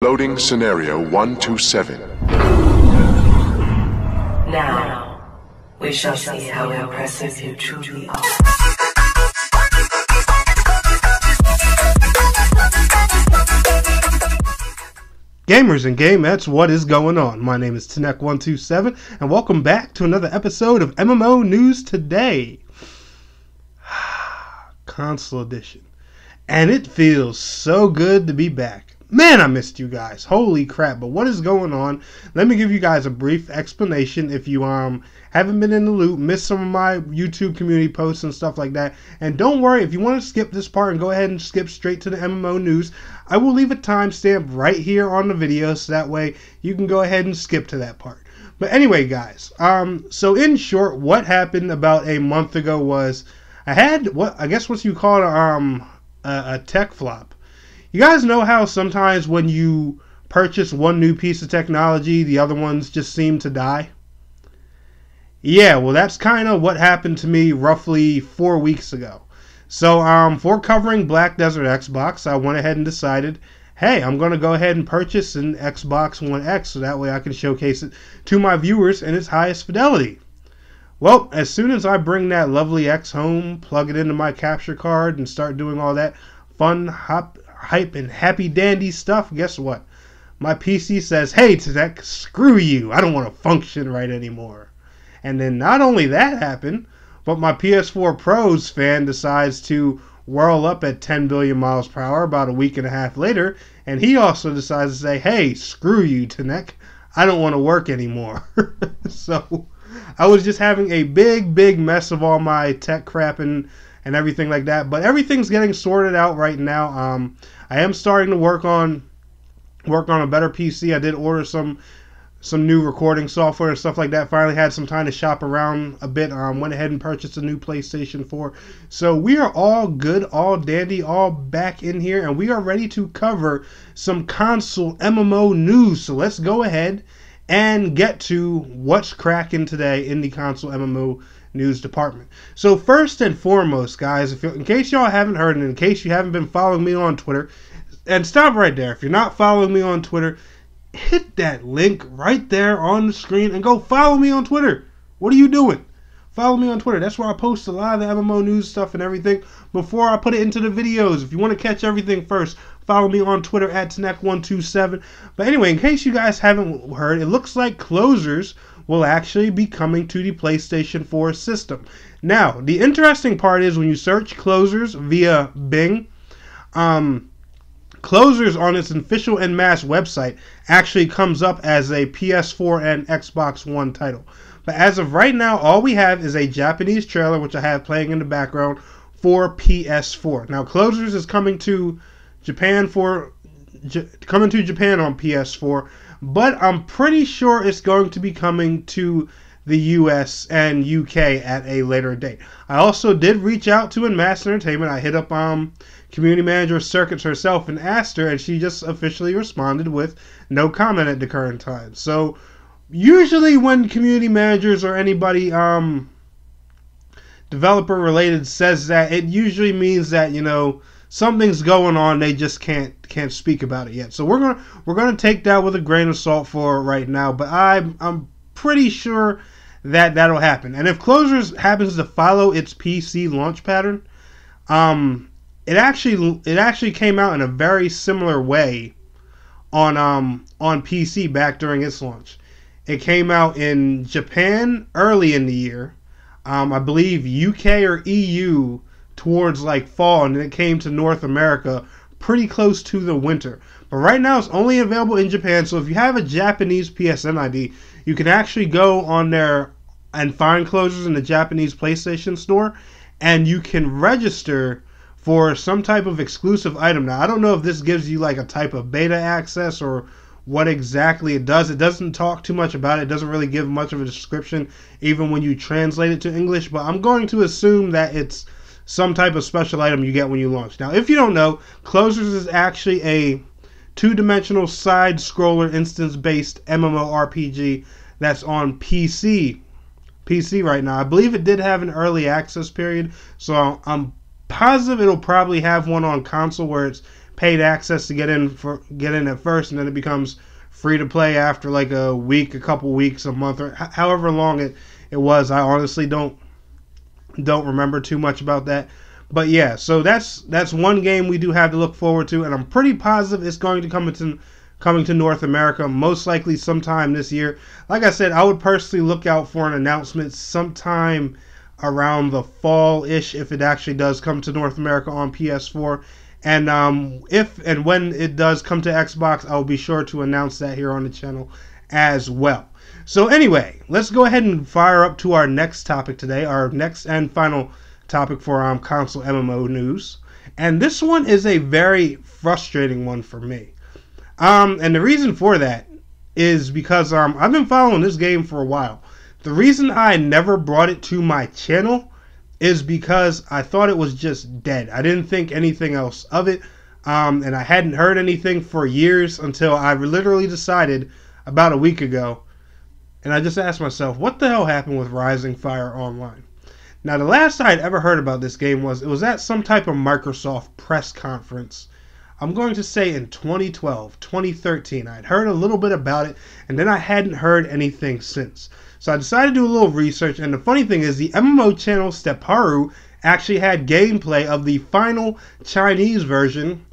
Loading scenario 127. Now, we shall see how impressive you truly are. Gamers and gamettes, what is going on? My name is Tenek127, and welcome back to another episode of MMO News Today. Console Edition. And it feels so good to be back. Man, I missed you guys. Holy crap. But what is going on? Let me give you guys a brief explanation if you haven't been in the loop, missed some of my YouTube community posts and stuff like that. And don't worry, if you want to skip this part and go ahead and skip straight to the MMO news, I will leave a timestamp right here on the video so that way you can go ahead and skip to that part. But anyway, guys, so in short, what happened about a month ago was I had what you call a tech flop. You guys know how sometimes when you purchase one new piece of technology, the other ones just seem to die? Yeah, well, that's kind of what happened to me roughly 4 weeks ago. So, for covering Black Desert Xbox, I went ahead and decided, hey, I'm going to go ahead and purchase an Xbox One X so that way I can showcase it to my viewers in its highest fidelity. Well, as soon as I bring that lovely X home, plug it into my capture card, and start doing all that fun, hype, and happy dandy stuff, guess what? My PC says, hey, Tenek, screw you. I don't want to function right anymore. And then not only that happened, but my PS4 Pro's fan decides to whirl up at 10 billion miles per hour about a week and a half later, and he also decides to say, hey, screw you, Tenek. I don't want to work anymore. So I was just having a big mess of all my tech crap and everything like that. But everything's getting sorted out right now. I am starting to work on a better PC. I did order some new recording software and stuff like that. Finally had some time to shop around a bit. Went ahead and purchased a new PlayStation 4. So we are all good, all dandy, all back in here, and we are ready to cover some console MMO news. So let's go ahead and get to what's cracking today in the console MMO news department. So first and foremost, guys, in case y'all haven't heard and in case you haven't been following me on Twitter, and stop right there. If you're not following me on Twitter, hit that link right there on the screen and go follow me on Twitter. What are you doing? Follow me on Twitter. That's where I post a lot of the MMO news stuff and everything before I put it into the videos. If you want to catch everything first, follow me on Twitter at Tenek127. But anyway, in case you guys haven't heard, it looks like Closers will actually be coming to the PlayStation 4 system. Now, the interesting part is when you search Closers via Bing, Closers on its official en masse website actually comes up as a PS4 and Xbox One title. But as of right now, all we have is a Japanese trailer, which I have playing in the background, for PS4. Now, Closers is coming to Japan on PS4, but I'm pretty sure it's going to be coming to the US and UK at a later date. I also did reach out to Enmass Entertainment. I hit up community manager Circuits herself and asked her, and she just officially responded with no comment at the current time. So usually when community managers or anybody developer related says that, it usually means that, you know, something's going on, they just can't speak about it yet. So we're gonna take that with a grain of salt for right now, but I'm pretty sure that that'll happen. And if Closers happens to follow its PC launch pattern, it actually came out in a very similar way on PC back during its launch. It came out in Japan early in the year, I believe UK or EU towards like fall, and then it came to North America pretty close to the winter. But right now it's only available in Japan, so if you have a Japanese PSN ID, you can actually go on there and find Closers in the Japanese PlayStation Store, and you can register for some type of exclusive item. Now, I don't know if this gives you like a type of beta access or what exactly it does. It doesn't talk too much about it. It doesn't really give much of a description even when you translate it to English, but I'm going to assume that it's some type of special item you get when you launch. Now, if you don't know, Closers is actually a two-dimensional side-scroller instance-based MMORPG that's on PC right now. I believe it did have an early access period, so I'm positive it'll probably have one on console where it's paid access to get in at first, and then it becomes free to play after like a week, a couple weeks, a month, or however long it was. I honestly don't remember too much about that. But yeah, so that's one game we do have to look forward to, and I'm pretty positive it's going to coming to North America, most likely sometime this year. Like I said, I would personally look out for an announcement sometime around the fall-ish if it actually does come to North America on PS4. And if and when it does come to Xbox, I'll be sure to announce that here on the channel as well. So anyway, let's go ahead and fire up to our next topic today, our next and final topic for console MMO news. And this one is a very frustrating one for me. And the reason for that is because I've been following this game for a while. The reason I never brought it to my channel is because I thought it was just dead. I didn't think anything else of it, and I hadn't heard anything for years until I literally decided about a week ago, and I just asked myself, what the hell happened with Rising Fire Online? Now, the last I had ever heard about this game was at some type of Microsoft press conference. I'm going to say in 2012, 2013. I'd heard a little bit about it, and then I hadn't heard anything since. So I decided to do a little research, and the funny thing is the MMO channel Apparel actually had gameplay of the final Chinese version,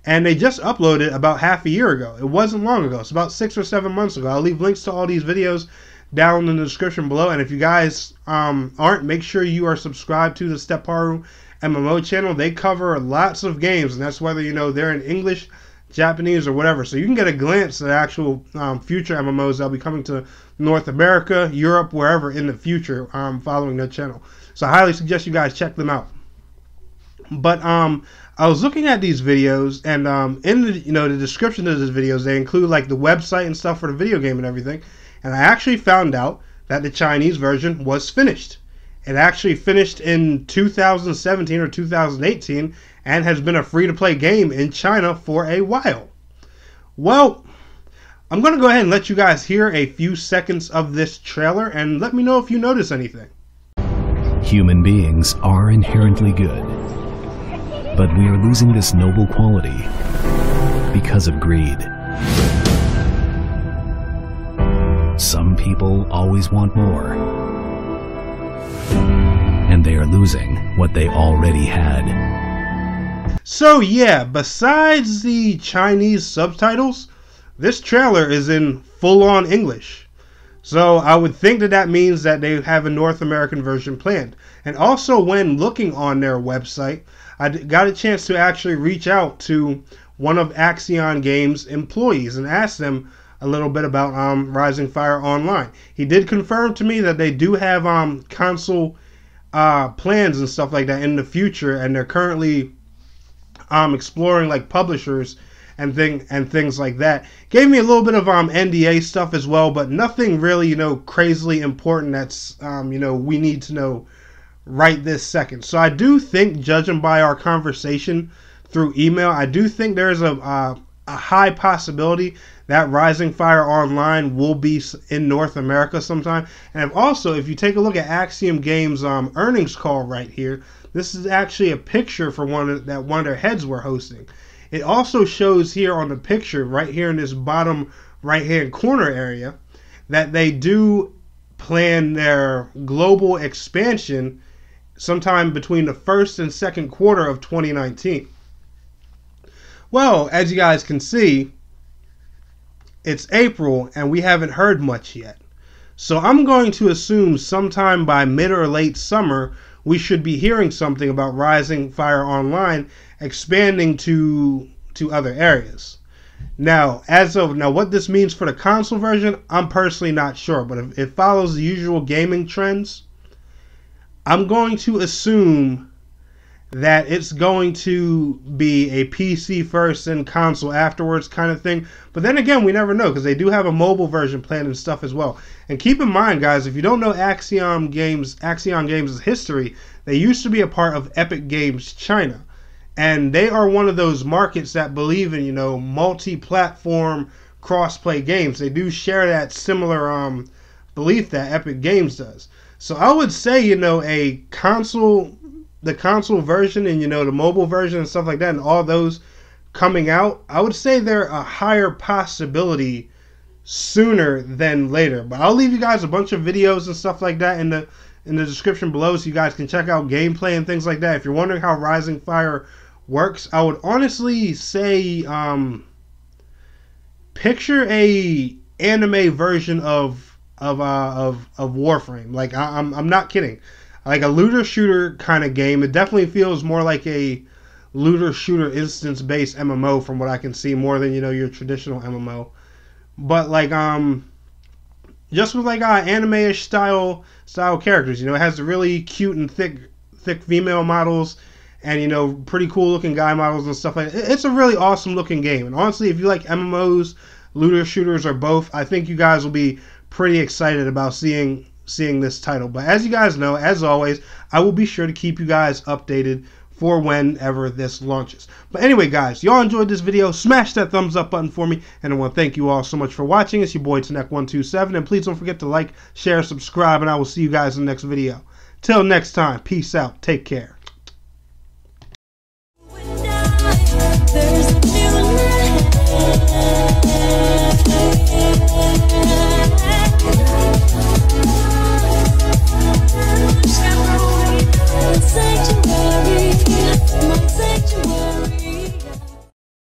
and they just uploaded about half a year ago. It wasn't long ago. It's about 6 or 7 months ago. I'll leave links to all these videos down in the description below, and if you guys aren't, make sure you are subscribed to the Apparel MMO channel. They cover lots of games, and that's whether they're in English, Japanese, or whatever. So you can get a glance at actual future MMOs that'll be coming to North America, Europe, wherever in the future following their channel. So I highly suggest you guys check them out. But I was looking at these videos, and in the description of these videos, they include like the website and stuff for the video game and everything. And I actually found out that the Chinese version was finished. It actually finished in 2017 or 2018 and has been a free-to-play game in China for a while. Well, I'm going to go ahead and let you guys hear a few seconds of this trailer and let me know if you notice anything. Human beings are inherently good, but we are losing this noble quality because of greed. Some people always want more, and they are losing what they already had. So yeah, besides the Chinese subtitles, this trailer is in full-on English. So I would think that means that they have a North American version planned. And also, when looking on their website, I got a chance to actually reach out to one of Axion Games' employees and ask them a little bit about Rising Fire Online. He did confirm to me that they do have console plans and stuff like that in the future, and they're currently exploring like publishers and things like that. Gave me a little bit of NDA stuff as well, but nothing really crazily important that's we need to know right this second. So I do think, judging by our conversation through email, I do think there's a high possibility that Rising Fire Online will be in North America sometime. And also, if you take a look at Axiom Games' earnings call right here, this is actually a picture for one of their heads were hosting. It also shows here on the picture, right here in this bottom right-hand corner area, that they do plan their global expansion sometime between the first and second quarter of 2019. Well, as you guys can see, it's April and we haven't heard much yet. So I'm going to assume sometime by mid or late summer we should be hearing something about Rising Fire Online expanding to other areas. Now, what this means for the console version, I'm personally not sure, but if it follows the usual gaming trends, I'm going to assume that it's going to be a PC first and console afterwards kind of thing. But then again, we never know, because they do have a mobile version planned and stuff as well. And keep in mind, guys, if you don't know Axion Games' history, they used to be a part of Epic Games China. And they are one of those markets that believe in, multi-platform cross-play games. They do share that similar belief that Epic Games does. So I would say, the console version and, the mobile version and stuff like that, and all those coming out, I would say they're a higher possibility sooner than later. But I'll leave you guys a bunch of videos and stuff like that in the description below, so you guys can check out gameplay and things like that. If you're wondering how Rising Fire works, I would honestly say picture a anime version of Warframe. Like I'm not kidding. Like a looter shooter kind of game. It definitely feels more like a looter shooter instance based MMO from what I can see, more than, you know, your traditional MMO. But like just with like anime-ish style characters. You know, it has the really cute and thick female models, and, you know, pretty cool looking guy models and stuff like that. It's a really awesome looking game. And honestly, if you like MMOs, looter shooters, or both, I think you guys will be pretty excited about seeing this title. But as you guys know, as always, I will be sure to keep you guys updated for whenever this launches. But anyway, guys, y'all enjoyed this video, smash that thumbs up button for me, and I want to thank you all so much for watching. It's your boy Tanek127, and please don't forget to like, share, subscribe, and I will see you guys in the next video. Till next time, peace out, take care.